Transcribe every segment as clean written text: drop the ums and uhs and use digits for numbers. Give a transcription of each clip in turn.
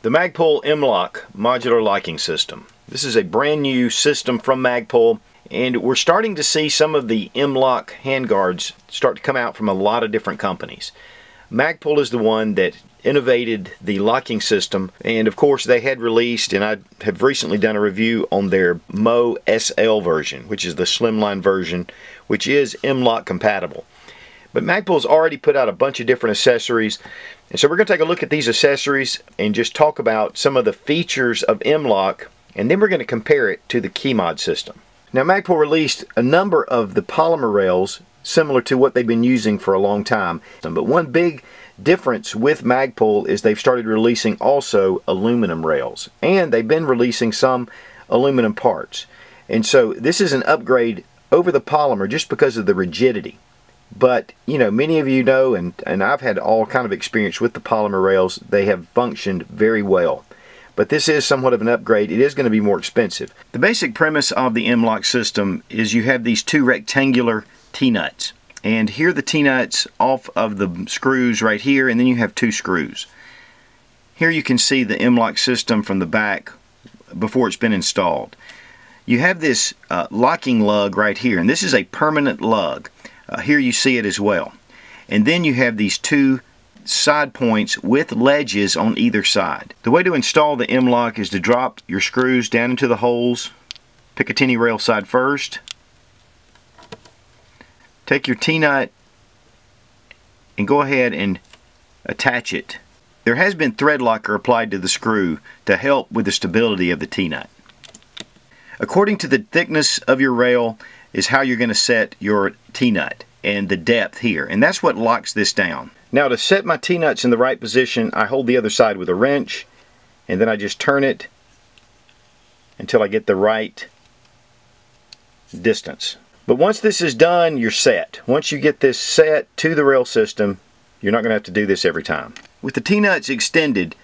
The Magpul M-lok modular locking system. This is a brand new system from Magpul, and we're starting to see some of the M-lok handguards start to come out from a lot of different companies. Magpul is the one that innovated the locking system, and of course they had released, and I have recently done a review on their Mo SL version, which is the slimline version, which is M-lok compatible. But Magpul's already put out a bunch of different accessories, and so we're going to take a look at these accessories and just talk about some of the features of M-lok, and then we're going to compare it to the KeyMod system. Now, Magpul released a number of the polymer rails similar to what they've been using for a long time, but one big difference with Magpul is they've started releasing also aluminum rails, and they've been releasing some aluminum parts. And so this is an upgrade over the polymer just because of the rigidity. But, you know, many of you know, and I've had all kind of experience with the polymer rails. They have functioned very well. But this is somewhat of an upgrade. It is going to be more expensive. The basic premise of the M-lok system is you have these two rectangular T-nuts. And here are the T-nuts off of the screws right here, and then you have two screws. Here you can see the M-lok system from the back before it's been installed. You have this locking lug right here, and this is a permanent lug. Here you see it as well. And then you have these two side points with ledges on either side. The way to install the M-lok is to drop your screws down into the holes. Picatinny rail side first. Take your T-nut and go ahead and attach it. There has been thread locker applied to the screw to help with the stability of the T-nut. According to the thickness of your rail is how you're going to set your T-nut and the depth here, and that's what locks this down. Now, to set my T-nuts in the right position, I hold the other side with a wrench, and then I just turn it until I get the right distance. But once this is done, you're set. Once you get this set to the rail system, you're not going to have to do this every time. With the T-nuts extended,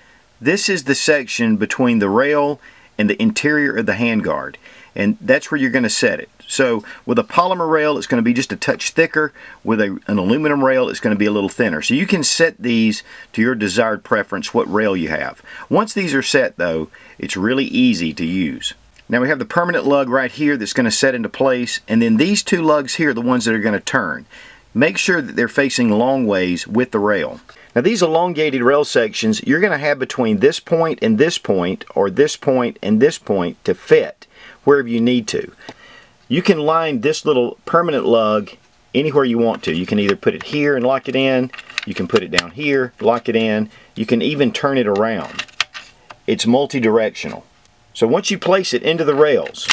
this is the section between the rail and the interior of the handguard, and that's where you're going to set it. So with a polymer rail, it's going to be just a touch thicker. With an aluminum rail, it's going to be a little thinner. So you can set these to your desired preference, what rail you have. Once these are set, though, it's really easy to use. Now we have the permanent lug right here that's going to set into place, and then these two lugs here are the ones that are going to turn. Make sure that they're facing long ways with the rail. Now these elongated rail sections, you're going to have between this point and this point, or this point and this point, to fit wherever you need to. You can line this little permanent lug anywhere you want to. You can either put it here and lock it in, you can put it down here, lock it in, you can even turn it around. It's multi-directional. So once you place it into the rails,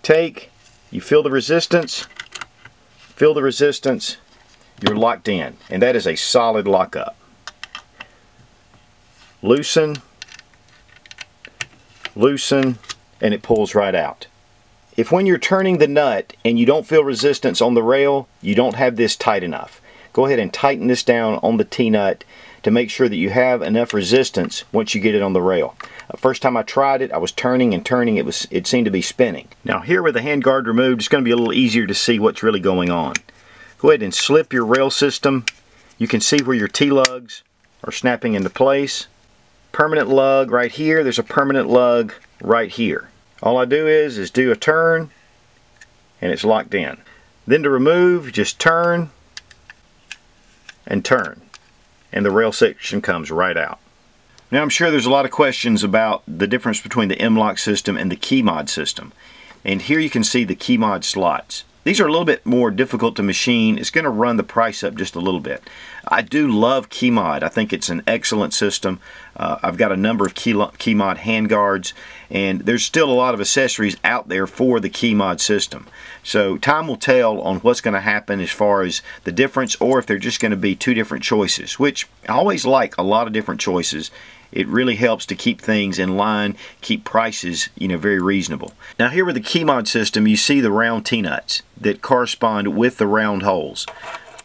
you feel the resistance, you're locked in, and that is a solid lockup. Loosen, and it pulls right out. If when you're turning the nut and you don't feel resistance on the rail, you don't have this tight enough, go ahead and tighten this down on the T-nut to make sure that you have enough resistance once you get it on the rail. First time I tried it, I was turning and turning, it seemed to be spinning. Now here with the handguard removed, it's going to be a little easier to see what's really going on. Go ahead and slip your rail system. You can see where your T-lugs are snapping into place. Permanent lug right here, there's a permanent lug right here. All I do is do a turn, and it's locked in. Then to remove, just turn and turn, and the rail section comes right out. Now I'm sure there's a lot of questions about the difference between the M-lok system and the KeyMod system. And here you can see the KeyMod slots. These are a little bit more difficult to machine. It's going to run the price up just a little bit. I do love KeyMod. I think it's an excellent system. I've got a number of KeyMod handguards, and there's still a lot of accessories out there for the KeyMod system. So time will tell on what's going to happen as far as the difference, or if they're just going to be two different choices, which I always like a lot of different choices. It really helps to keep things in line, keep prices, very reasonable. Now here with the KeyMod system, you see the round T-nuts that correspond with the round holes.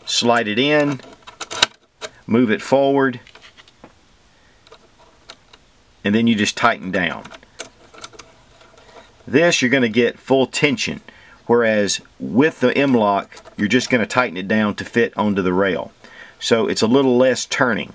Slide it in, move it forward, and then you just tighten down. This you're going to get full tension, whereas with the M-lok, you're just going to tighten it down to fit onto the rail. So it's a little less turning.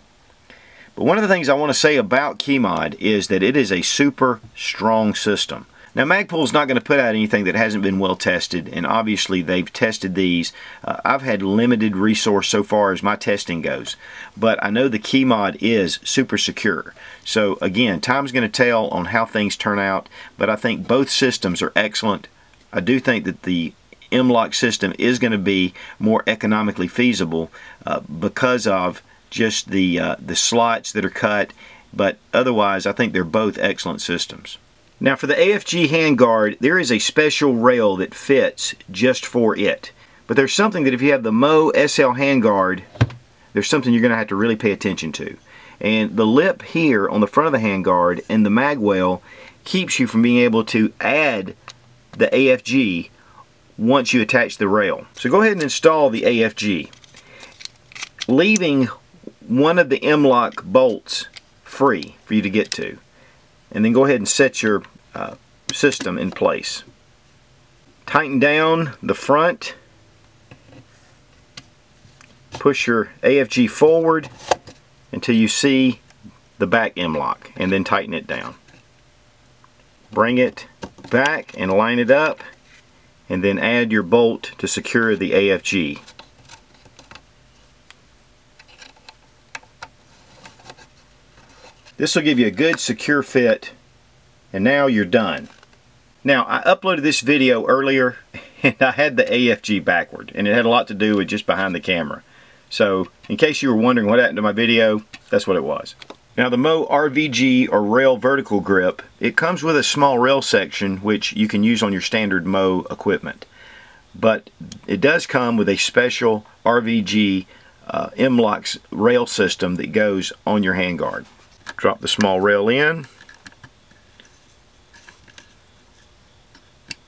But one of the things I want to say about KeyMod is that it is a super strong system. Now Magpul is not going to put out anything that hasn't been well tested, and obviously they've tested these. I've had limited resource so far as my testing goes, but I know the KeyMod is super secure. So again, time's going to tell on how things turn out, but I think both systems are excellent. I do think that the M-lok system is going to be more economically feasible because of just the slots that are cut, but otherwise I think they're both excellent systems. Now for the AFG handguard, there is a special rail that fits just for it. But there's something that if you have the Mo SL handguard, there's something you're going to have to really pay attention to. And the lip here on the front of the handguard and the magwell keeps you from being able to add the AFG once you attach the rail. So go ahead and install the AFG, leaving one of the M-lok bolts free for you to get to. And then go ahead and set your system in place. Tighten down the front, push your AFG forward until you see the back M-lok, and then tighten it down. Bring it back and line it up, and then add your bolt to secure the AFG. This will give you a good secure fit, and now you're done. Now I uploaded this video earlier and I had the AFG backward, and it had a lot to do with just behind the camera. So in case you were wondering what happened to my video, that's what it was. Now the Mo RVG or rail vertical grip, it comes with a small rail section which you can use on your standard Mo equipment. But it does come with a special RVG M-lok rail system that goes on your handguard. Drop the small rail in,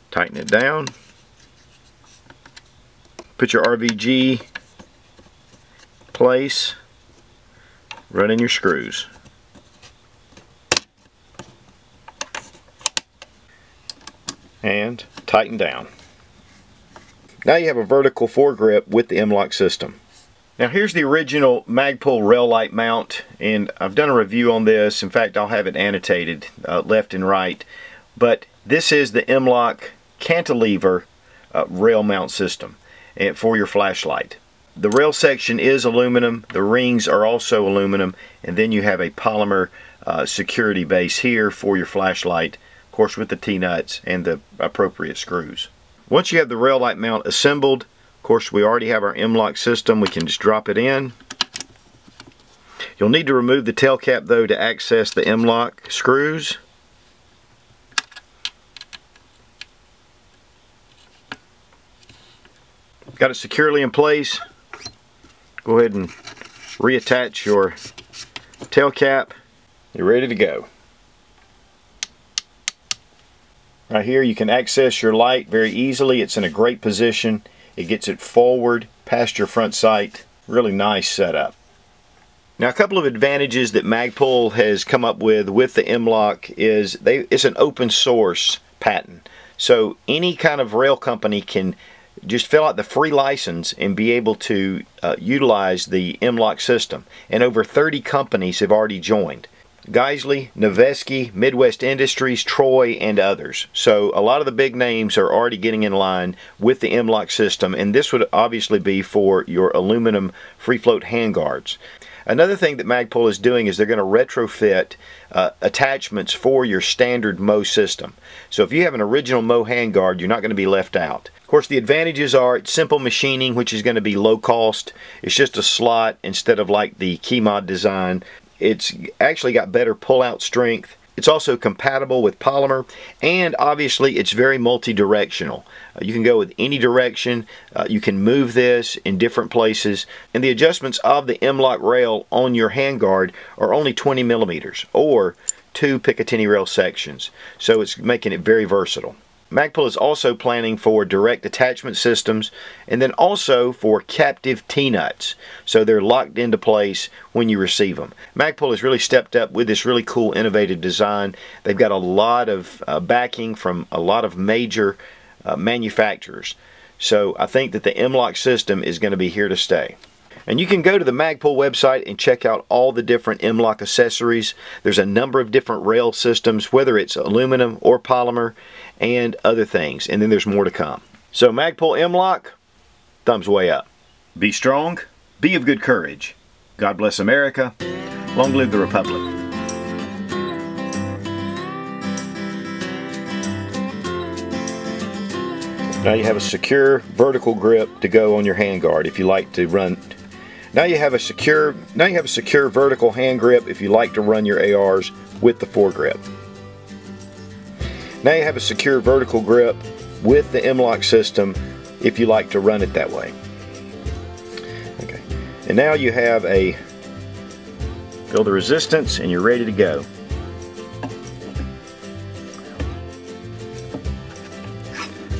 tighten it down, put your RVG place, run in your screws. And tighten down. Now you have a vertical foregrip with the M-lok system. Now here's the original Magpul rail light mount, and I've done a review on this. In fact, I'll have it annotated left and right. But this is the M-lok cantilever rail mount system for your flashlight. The rail section is aluminum, the rings are also aluminum, and then you have a polymer security base here for your flashlight, of course with the T-nuts and the appropriate screws. Once you have the rail light mount assembled, of course we already have our M-lok system, we can just drop it in. You'll need to remove the tail cap though to access the M-lok screws. Got it securely in place. Go ahead and reattach your tail cap. You're ready to go. Right here you can access your light very easily. It's in a great position. It gets it forward past your front sight. Really nice setup. Now a couple of advantages that Magpul has come up with the M-lok is it's an open source patent. So any kind of rail company can just fill out the free license and be able to utilize the M-lok system. And over 30 companies have already joined. Geisley, Noveski, Midwest Industries, Troy, and others. So a lot of the big names are already getting in line with the M-lok system, and this would obviously be for your aluminum free float handguards. Another thing that Magpul is doing is they're going to retrofit attachments for your standard Mo system. So if you have an original Mo handguard, you're not going to be left out. Of course, the advantages are it's simple machining, which is going to be low cost. It's just a slot instead of like the KeyMod design. It's actually got better pull-out strength. It's also compatible with polymer, and obviously it's very multi-directional. You can go with any direction. You can move this in different places, and the adjustments of the M-lok rail on your handguard are only 20 millimeters or 2 Picatinny rail sections, so it's making it very versatile. Magpul is also planning for direct attachment systems, and then also for captive T-nuts, so they're locked into place when you receive them. Magpul has really stepped up with this really cool innovative design. They've got a lot of backing from a lot of major manufacturers, so I think that the M-lok system is going to be here to stay. And you can go to the Magpul website and check out all the different M-lok accessories. There's a number of different rail systems, whether it's aluminum or polymer and other things. And then there's more to come. So Magpul M-lok, thumbs way up. Be strong, be of good courage. God bless America. Long live the Republic. Now you have a secure vertical grip to go on your handguard if you like to run. Now you have a secure vertical hand grip if you like to run your ARs with the foregrip. Now you have a secure vertical grip with the M-lok system if you like to run it that way. Okay. And now you have a feel the resistance and you're ready to go.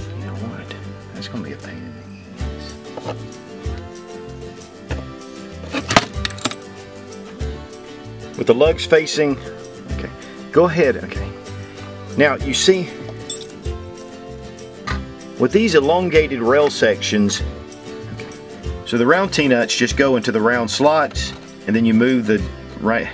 You know what? That's going to be a pain in the ass. With the lugs facing, okay, go ahead, okay. Now you see, with these elongated rail sections, okay, so the round T-nuts just go into the round slots, and then you move the right,